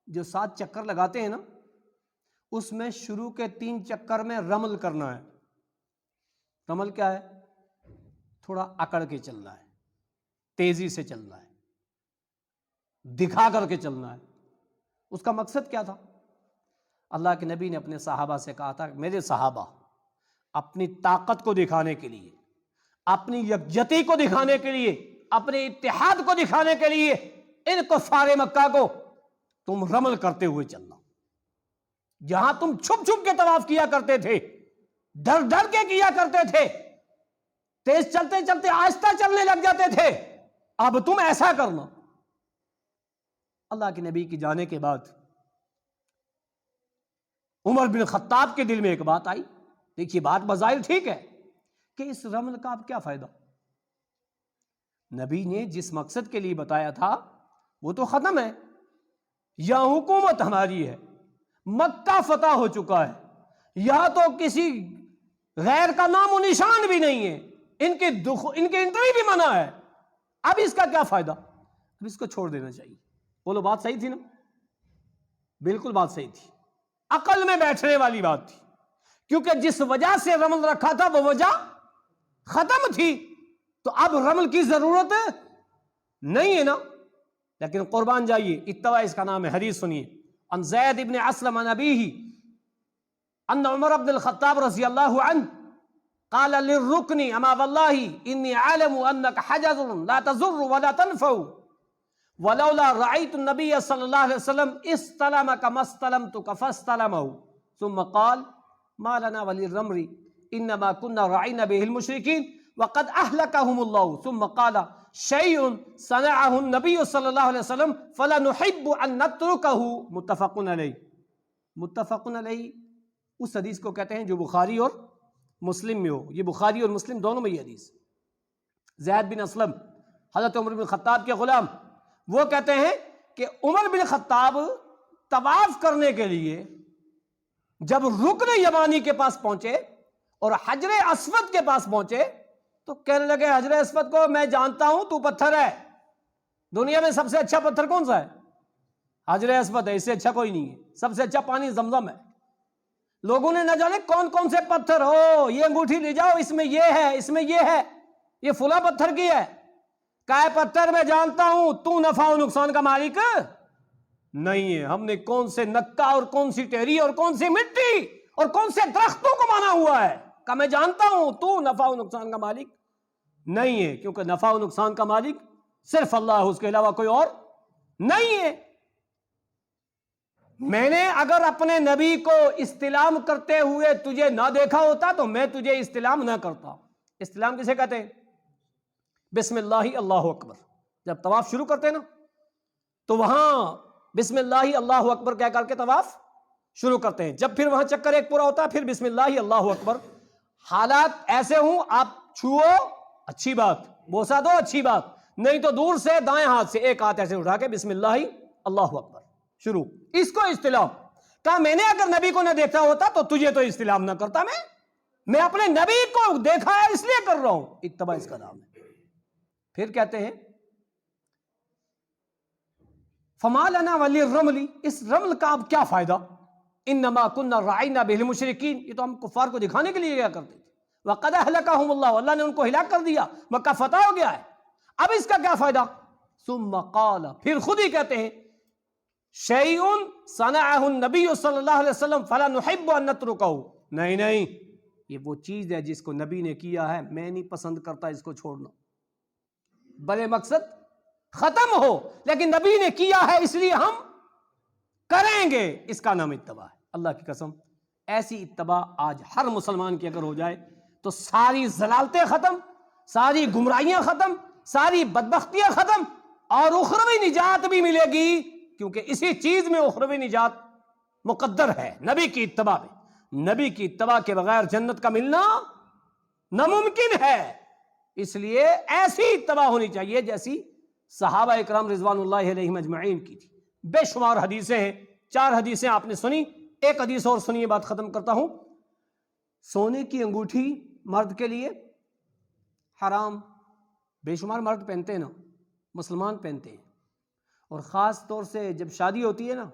جو 7 چکر لگاتے ہیں نا, اس میں شروع کے 3 چکر میں رمل کرنا ہے. رمل کیا ہے؟ تھوڑا اکڑ کے چلنا ہے, تیزی سے چلنا ہے, دکھا کر کے چلنا ہے. اس کا مقصد کیا تھا؟ اللہ کے نبی نے اپنے صحابہ سے کہا تھا, میرے صحابہ اپنی طاقت کو دکھانے کے لیے, اپنی یکجہتی کو دکھانے کے لیے, اپنے اتحاد کو دکھانے کے لیے ان کفار مکہ کو تم رمل کرتے ہوئے چلنا. جہاں تم چھپ چھپ کے طواف کیا کرتے تھے, ڈر ڈر کے کیا کرتے تھے, تیز چلتے چلتے آہستہ چلنے لگ جاتے تھے, اب تم ایسا کرنا. اللہ کے نبی کی جانے کے بعد عمر بن خطاب کے دل میں ایک بات آئی. دیکھیے بات بظاہر ٹھیک ہے کہ اس رمل کا اب کیا فائدہ؟ نبی نے جس مقصد کے لیے بتایا تھا وہ تو ختم ہے. یہاں حکومت ہماری ہے, مکہ فتح ہو چکا ہے, یہاں تو کسی غیر کا نام و نشان بھی نہیں ہے, ان کے انٹری بھی منع ہے. اب اس کا کیا فائدہ؟ اب اس کو چھوڑ دینا چاہیے. بولو بات صحیح تھی نا؟ بالکل بات صحیح تھی, عقل میں بیٹھنے والی بات تھی. کیونکہ جس وجہ سے رمل رکھا تھا وہ وجہ ختم تھی, تو اب رمل کی ضرورت نہیں ہے نا. لیکن قربان جائیے, اتباع اس کا نام ہے. حدیث سنیے. عن زید ابن اسلم عن ابیہ ان عمر بن الخطاب رضی اللہ عنہ قال للركن اما والله انی عالم انك حجر لا تضر ولا تنفع ولولا رأيت النبي صلى الله عليه وسلم استلمك ما استلمتك فاستلمه ثم قال ما لنا وللرمل انما كنا رعينا به المشركين وقد اهلكهم الله ثم قال شيء صنعه النبي صلى الله عليه وسلم فلا نحب ان نتركه متفق علیہ. متفق علیہ اس حدیث کو کہتے ہیں جو بخاری اور مسلم میں ہو. یہ بخاری اور مسلم دونوں میں یہ حدیث. زید بن اسلم حضرت عمر بن خطاب کے غلام, وہ کہتے ہیں کہ عمر بن خطاب طواف کرنے کے لیے جب رکن یمانی کے پاس پہنچے اور حجر اسود کے پاس پہنچے تو کہنے لگے حجر اسود کو میں جانتا ہوں تو پتھر ہے, دنیا میں سب سے اچھا پتھر کون سا ہے؟ حجر اسود ہے, اس سے اچھا کوئی نہیں ہے. سب سے اچھا پانی زمزم ہے. لوگوں نے نہ جانے کون کون سے پتھر ہو, یہ انگوٹھی لے جاؤ, اس میں یہ ہے, اس میں یہ ہے, یہ فلاں پتھر کی ہے. کائے پتھر میں جانتا ہوں, تو نفع و نقصان کا مالک نہیں ہے. ہم نے کون سے نکا اور کون سی ٹہری اور کون سی مٹی اور کون سے درختوں کو مانا ہوا ہے کہ میں جانتا ہوں تو نفع و نقصان کا مالک نہیں ہے. کیونکہ نفع و نقصان کا مالک صرف اللہ ہے، اس کے علاوہ کوئی اور نہیں ہے۔ میں نے اگر اپنے نبی کو استلام کرتے ہوئے تجھے نہ دیکھا ہوتا تو میں تجھے استلام نہ کرتا۔ استلام کسے کہتے ہیں؟ بسم اللہ اللہ اکبر، جب طواف شروع کرتے ہیں نا تو وہاں بسم اللہ اللہ اکبر کہہ کر کے طواف شروع کرتے ہیں۔ جب پھر وہاں چکر ایک پورا ہوتا ہے پھر بسم اللہ اللہ اکبر۔ حالات ایسے ہوں، آپ چھو اچھی بات، بوسا دو اچھی بات، نہیں تو دور سے دائیں ہاتھ سے ایک ہاتھ ایسے اٹھا کے بسم اللہ اللہ اکبر شروع، اس کو استلام کہا۔ میں نے اگر نبی کو نہ دیکھا ہوتا تو تجھے تو استلام نہ کرتا، میں اپنے نبی کو دیکھا ہے اس لیے کر رہا ہوں، اتباع اس کا نام ہے۔ پھر کہتے ہیں فما لنا ولی الرمل، اس رمل کا اب کیا فائدہ؟ انما كنا راعینا بالمشرکین، یہ تو ہم کفار کو دکھانے کے لیے کیا کرتے تھے۔ وقد اہلکہم اللہ، اللہ نے ان کو ہلاک کر دیا، مکہ فتح ہو گیا ہے، اب اس کا کیا فائدہ؟ ثم قال، پھر خود ہی کہتے ہیں شیء صنعہ النبی صلی اللہ علیہ وسلم فلا نحب ان نترکہ، نہیں نہیں، یہ وہ چیز ہے جس کو نبی نے کیا ہے، میں نہیں پسند کرتا اس کو چھوڑنا، بھلے مقصد ختم ہو لیکن نبی نے کیا ہے اس لیے ہم کریں گے، اس کا نام اتباع ہے۔ اللہ کی قسم ایسی اتباع آج ہر مسلمان کی اگر ہو جائے تو ساری ضلالتیں ختم، ساری گمراہیاں ختم، ساری بدبختیاں ختم، اور اخروی نجات بھی ملے گی، کیونکہ اسی چیز میں اخروی نجات مقدر ہے، نبی کی اتباع میں۔ نبی کی اتباع کے بغیر جنت کا ملنا ناممکن ہے، اس لیے ایسی اتباع ہونی چاہیے جیسی صحابہ اکرام رضوان اللہ علیہم اجمعین کی تھی۔ بے شمار حدیثیں ہیں، 4 حدیثیں آپ نے سنی، ایک حدیث اور سنیے، بات ختم کرتا ہوں۔ سونے کی انگوٹھی مرد کے لیے حرام، بے شمار مرد پہنتے ہیں نا، مسلمان پہنتے ہیں، اور خاص طور سے جب شادی ہوتی ہے نا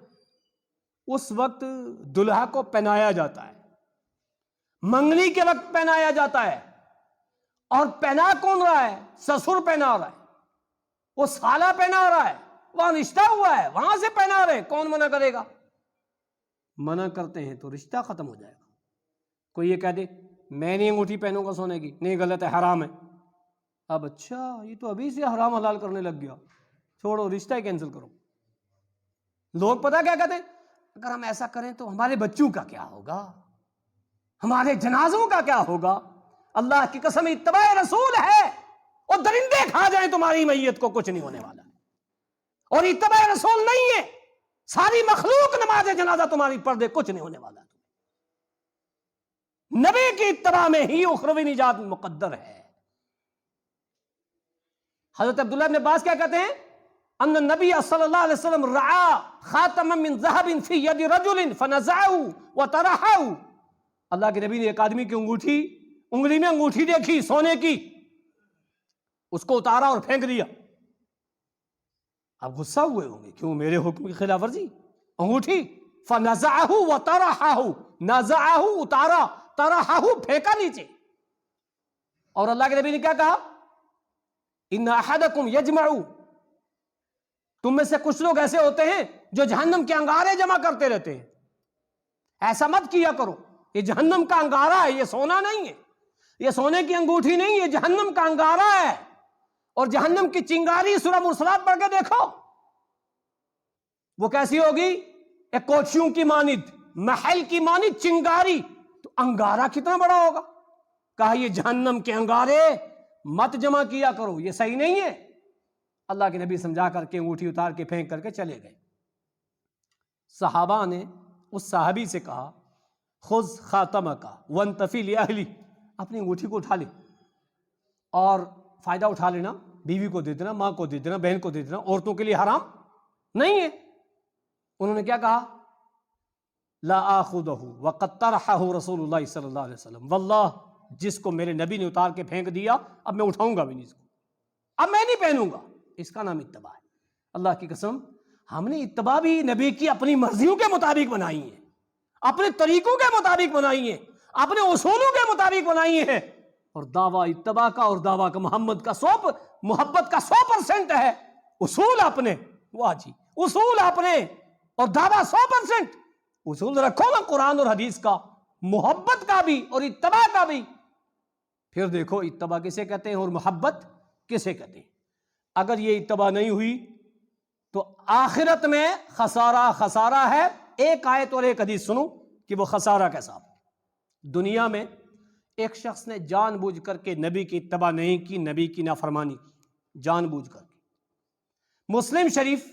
اس وقت دلہا کو پہنایا جاتا ہے، منگنی کے وقت پہنایا جاتا ہے، اور پہنا کون رہا ہے؟ سسر پہنا رہا ہے، وہ سالہ پہنا رہا ہے، وہاں رشتہ ہوا ہے وہاں سے پہنا رہے، کون منع کرے گا؟ منع کرتے ہیں تو رشتہ ختم ہو جائے گا۔ کوئی یہ کہہ دے میں نہیں انگوٹھی پہنوں گا سونے کی، نہیں غلط ہے، حرام ہے، اب اچھا یہ تو ابھی سے حرام حلال کرنے لگ گیا، چھوڑو رشتہ ہی کینسل کرو۔ لوگ پتہ کیا کہتے ہیں؟ اگر ہم ایسا کریں تو ہمارے بچوں کا کیا ہوگا، ہمارے جنازوں کا کیا ہوگا؟ اللہ کی قسم اتباع رسول ہے، اور درندے کھا جائیں تمہاری میت کو کچھ نہیں ہونے والا، اور اتباع رسول نہیں ہے ساری مخلوق نماز جنازہ تمہاری پڑھ دے کچھ نہیں ہونے والا۔ نبی کی اتباع میں ہی اخروی نجات مقدر ہے۔ حضرت عبداللہ بن عباس کیا کہتے ہیں؟ ان النبی صلی اللہ علیہ وسلم رعا خاتما من ذهب فی ید رجل فنزعه وطرحه، اللہ کے نبی نے ایک آدمی کی انگلی میں انگوٹھی دیکھی سونے کی، اس کو اتارا اور پھینک دیا۔ اب غصہ ہوئے ہوں گے، کیوں میرے حکم کی خلاف ورزی، انگوٹھی، فنزعه وطرحه، نزعه اتارا، طرحه پھینکا نیچے۔ اور اللہ کے نبی نے کیا کہا؟ ان احدکم یجمع، تم میں سے کچھ لوگ ایسے ہوتے ہیں جو جہنم کے انگارے جمع کرتے رہتے ہیں، ایسا مت کیا کرو، یہ جہنم کا انگارہ ہے، یہ سونا نہیں ہے، یہ سونے کی انگوٹھی نہیں، یہ جہنم کا انگارہ ہے۔ اور جہنم کی چنگاری سورہ مرسلات پڑھ کے دیکھو وہ کیسی ہوگی، ایک کوٹھیوں کی مانند، محل کی مانند چنگاری، تو انگارہ کتنا بڑا ہوگا؟ کہا یہ جہنم کے انگارے مت جمع کیا کرو، یہ صحیح نہیں ہے۔ اللہ کے نبی سمجھا کر کے انگوٹھی اتار کے پھینک کر کے چلے گئے۔ صحابہ نے اس صحابی سے کہا خذ خاتمک وانتفی لاہلی، اپنی انگوٹھی کو اٹھا لے اور فائدہ اٹھا لینا، بیوی کو دے دینا، ماں کو دے دینا، بہن کو دے دینا، عورتوں کے لیے حرام نہیں ہے۔ انہوں نے کیا کہا؟ لا آخذہ وقد طرحہ رسول اللہ صلی اللہ علیہ وسلم، واللہ جس کو میرے نبی نے اتار کے پھینک دیا اب میں اٹھاؤں گا بھی نہیں اس کو، اب میں نہیں پہنوں گا۔ اس کا نام اتباع ہے۔ اللہ کی قسم ہم نے اتباع بھی نبی کی اپنی مرضیوں کے مطابق بنائی ہے، اپنے طریقوں کے مطابق بنائی ہے، اپنے اصولوں کے مطابق بنائی ہے، اور دعویٰ اتباع کا اور دعویٰ کا محمد کا محبت کا 100% ہے۔ اصول اپنے، واہ جی اصول اپنے، اور دعویٰ 100%۔ اصول رکھو نا قرآن اور حدیث کا، محبت کا بھی اور اتباع کا بھی، پھر دیکھو اتباع کسے کہتے ہیں اور محبت کسے کہتے ہیں۔ اگر یہ اتباع نہیں ہوئی تو آخرت میں خسارہ ہے. ایک آیت اور ایک حدیث سنو کہ وہ خسارہ کیسا. دنیا میں ایک شخص نے جان بوجھ کر کے نبی کی اتباع نہیں کی, نبی کی نافرمانی کی جان بوجھ کر کے. مسلم شریف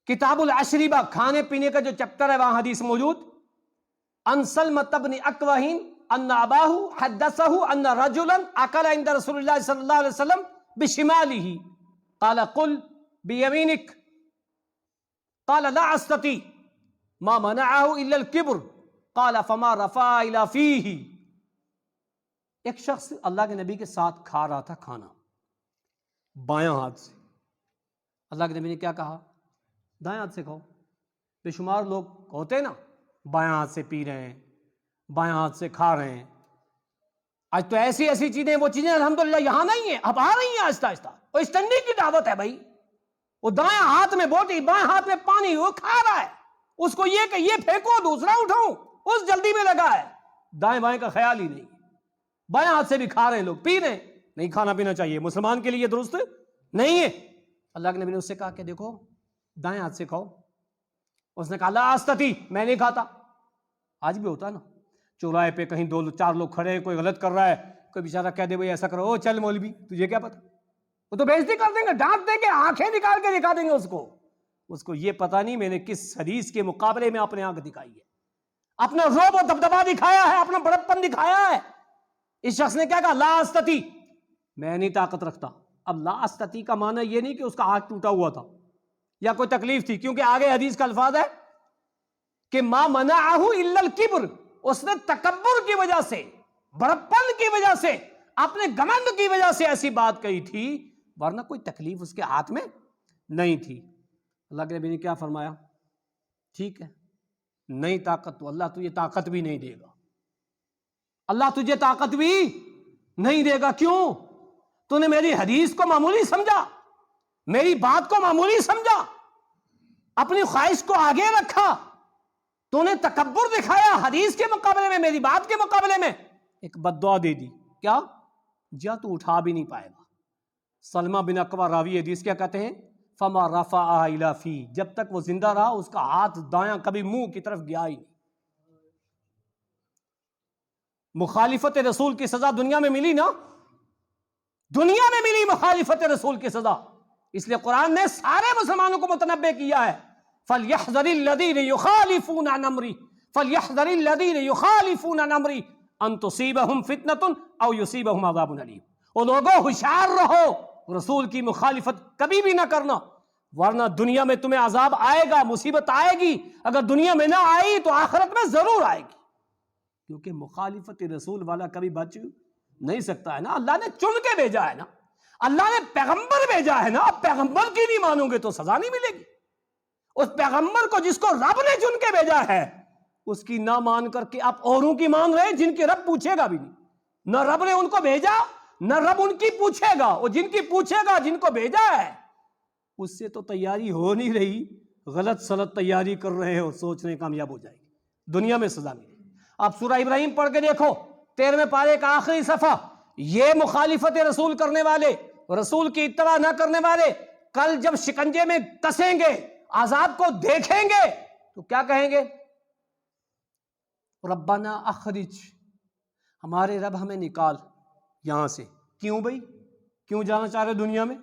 کتاب العشریبہ کھانے پینے کا جو چیپٹر ہے وہاں حدیث موجود. ان سلمۃ بن اکوہ ان اباہ حدثہ ان رجلا اکل عند رسول اللہ صلی اللہ علیہ وسلم بشمالہ قال قل بیمینک قال لا استطیع ما منعہ الا الکبر قال فما رفع الى فیہ. ایک شخص اللہ کے نبی کے ساتھ کھا رہا تھا کھانا بایاں ہاتھ سے. اللہ کے نبی نے کیا کہا؟ دائیں ہاتھ سے کھاؤ. بے شمار لوگ ہوتے ہیں نا بایاں ہاتھ سے پی رہے ہیں, بایاں ہاتھ سے کھا رہے ہیں. آج تو ایسی چیزیں, وہ چیزیں الحمدللہ یہاں نہیں ہیں, اب آ رہی ہیں آہستہ آہستہ. وہ اسٹنڈی کی دعوت ہے بھائی. وہ دائیں ہاتھ میں بوٹی, بائیں ہاتھ میں پانی, وہ کھا رہا ہے. اس کو یہ کہ یہ پھینکو دوسرا اٹھاؤں, اس جلدی میں لگا ہے. دائیں بائیں کا خیال ہی نہیں. بائیں ہاتھ سے بھی کھا رہے ہیں لوگ, پی رہے ہیں. نہیں کھانا پینا چاہیے, مسلمان کے لیے درست نہیں ہے. اللہ کے نبی نے اس سے کہا کہ دیکھو دائیں ہاتھ سے کھاؤ. اس نے کہا لا استطیع, میں نہیں کھاتا. آج بھی ہوتا ہے نا, چوراہے پہ کہیں 2-4 لوگ کھڑے ہیں, کوئی غلط کر رہا ہے, کوئی بیچارہ کہہ دے بھائی ایسا کرو, او چل مولوی تجھے کیا پتا. وہ تو بےزتی کر دیں گے, ڈانٹ دیں گے, آنکھیں نکال کے دکھا دیں گے اس کو یہ پتا نہیں میں نے کس حدیث کے مقابلے میں اپنے آنکھ دکھائی ہے, اپنا رعب و دبدبا دکھایا ہے, اپنا بڑکپن دکھایا ہے. اس شخص نے کیا کہا؟ لا استطیع, میں نہیں طاقت رکھتا. اب لا استطیع کا معنی یہ نہیں کہ اس کا ہاتھ ٹوٹا ہوا تھا یا کوئی تکلیف تھی, کیونکہ آگے حدیث کا الفاظ ہے کہ ما منعہ الا الکبر. اس نے تکبر کی وجہ سے, بڑکپن کی وجہ سے, اپنے گمنڈ کی وجہ سے ایسی بات کہی تھی, ورنہ کوئی تکلیف اس کے ہاتھ میں نہیں تھی. اللہ کے نبی نے کیا فرمایا؟ ٹھیک ہے, نہیں طاقت تو اللہ تجھے طاقت بھی نہیں دے گا. اللہ تجھے طاقت بھی نہیں دے گا. کیوں؟ تو نے میری حدیث کو معمولی سمجھا, میری بات کو معمولی سمجھا, اپنی خواہش کو آگے رکھا, تو نے تکبر دکھایا حدیث کے مقابلے میں, میری بات کے مقابلے میں. ایک بد دعا دے دی. کیا؟ جا تو اٹھا بھی نہیں پائے گا. سلمہ بن اکوہ راوی حدیث کیا کہتے ہیں؟ فما رفعہ الی فی, جب تک وہ زندہ رہا اس کا ہاتھ دایاں کبھی منہ کی طرف گیا ہی نہیں. مخالفت رسول کی سزا دنیا میں ملی نا, دنیا میں ملی مخالفت رسول کی سزا. اس لیے قرآن نے سارے مسلمانوں کو متنبہ کیا ہے, فَلْيَحْذَرِ الَّذِينَ يُخَالِفُونَ عَنْ أَمْرِهِ فَلْيَحْذَرِ الَّذِينَ يُخَالِفُونَ عَنْ أَمْرِهِ أَن تُصِيبَهُمْ فِتْنَةٌ أَوْ يُصِيبَهُمْ عَذَابٌ أَلِيمٌ. او لوگوں ہوشیار رہو, رسول کی مخالفت کبھی بھی نہ کرنا, ورنہ دنیا میں تمہیں عذاب آئے گا, مصیبت آئے گی. اگر دنیا میں نہ آئی تو آخرت میں ضرور آئے گی, کیونکہ مخالفت رسول والا کبھی بچ نہیں سکتا ہے نا. اللہ نے چن کے بھیجا ہے نا, اللہ نے پیغمبر بھیجا ہے نا. اب پیغمبر کی نہیں مانو گے تو سزا نہیں ملے گی. اس پیغمبر کو جس کو رب نے چن کے بھیجا ہے اس کی نہ مان کر کے آپ اوروں کی مان رہے جن کے رب پوچھے گا بھی نہیں. نہ رب نے ان کو بھیجا, نہ رب ان کی پوچھے گا. وہ جن کی پوچھے گا, جن کو بھیجا ہے, اس سے تو تیاری ہو نہیں رہی, غلط سلط تیاری کر رہے ہو, سوچ رہے کامیاب ہو جائے گی, دنیا میں سزا ملے گی. آپ سورہ ابراہیم پڑھ کے دیکھو 13ویں پارے کا آخری صفحہ. یہ مخالفت رسول کرنے والے, رسول کی اتباع نہ کرنے والے, کل جب شکنجے میں کسیں گے, عذاب کو دیکھیں گے, تو کیا کہیں گے؟ ربنا اخرج, ہمارے رب ہمیں نکال یہاں سے. کیوں بھائی, کیوں جانا چاہ رہے دنیا میں,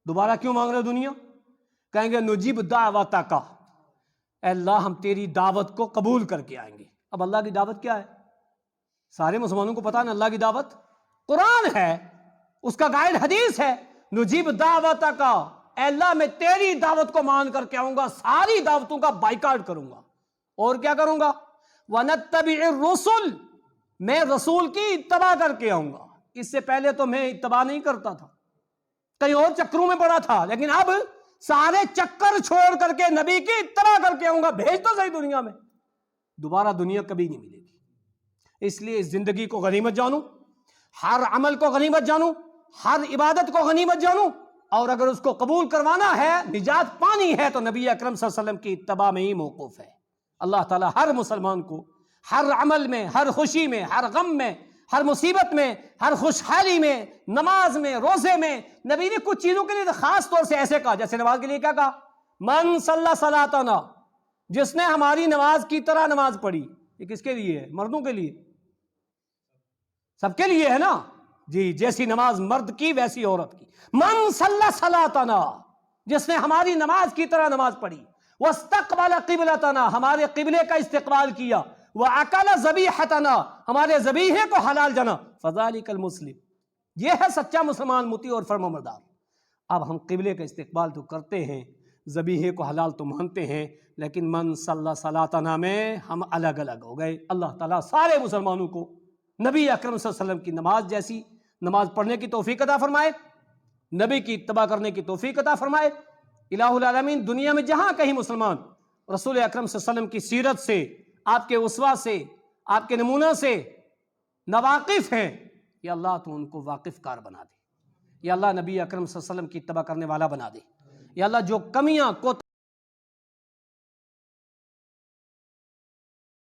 دوبارہ کیوں مانگ رہے دنیا؟ کہیں گے نجیب دعوتک, اے اللہ ہم تیری دعوت کو قبول کر کے آئیں گے. اب اللہ کی دعوت کیا ہے؟ سارے مسلمانوں کو پتا ہے نا, اللہ کی دعوت قرآن ہے, اس کا گائیڈ حدیث ہے. نجیب دعوتک, اے اللہ میں تیری دعوت کو مان کر کے آؤں گا, ساری دعوتوں کا بائیکاٹ کروں گا. اور کیا کروں گا؟ وَنَتَّبِعِ الرُّسُلِ, میں رسول کی اتباع کر کے آؤں گا. اس سے پہلے تو میں اتباع نہیں کرتا تھا, کہیں اور چکروں میں پڑا تھا, لیکن اب سارے چکر چھوڑ کر کے نبی کی اتباع کر کے آؤں گا. بھیج تو صحیح دنیا میں, دوبارہ دنیا کبھی نہیں ملے گی. اس لیے اس زندگی کو غنیمت جانو, ہر عمل کو غنیمت جانو, ہر عبادت کو غنیمت جانو, اور اگر اس کو قبول کروانا ہے, نجات پانی ہے, تو نبی اکرم صلی اللہ علیہ وسلم کی اتباع میں ہی موقوف ہے. اللہ تعالی ہر مسلمان کو ہر عمل میں, ہر خوشی میں, ہر غم میں, ہر مصیبت میں، ہر خوشحالی میں، نماز میں، روزے میں نبی نے کچھ چیزوں کے لیے خاص طور سے ایسے کہا، جیسے نماز کے لیے کیا کہا؟ من صلی صلاتنا، جس نے ہماری نماز کی طرح نماز پڑھی. یہ کس کے لیے ہے؟ مردوں کے لیے، سب کے لیے ہے نا جی. جیسی نماز مرد کی ویسی عورت کی. من صلی صلاتنا، جس نے ہماری نماز کی طرح نماز پڑھی. واستقبل قبلتنا، ہمارے قبلے کا استقبال کیا. وَأَكَلَ ذَبِيحَتَنَا، ہمارے ذبیحے کو حلال جانا. فَذَلِكَ الْمُسْلِمُ، یہ ہے سچا مسلمان، مطیع اور فرمانبردار. اب ہم قبلے کا استقبال تو کرتے ہیں، ذبیحے کو حلال تو مانتے ہیں، لیکن من صلی صلاتنا میں ہم الگ الگ ہو گئے. اللہ تعالیٰ سارے مسلمانوں کو نبی اکرم صلی اللہ علیہ وسلم کی نماز جیسی نماز پڑھنے کی توفیق عطا فرمائے، نبی کی اتباع کرنے کی توفیق عطا فرمائے. الہ العالمین دنیا میں جہاں کہیں مسلمان رسول اکرم صلی اللہ علیہ وسلم کی سیرت سے، آپ کے اسوہ سے، آپ کے نمونہ سے ناواقف ہیں، یا اللہ تو ان کو واقف کار بنا دے. یا اللہ نبی اکرم صلی اللہ علیہ وسلم کی اتباع کرنے والا بنا دے. یا اللہ جو کمیاں کو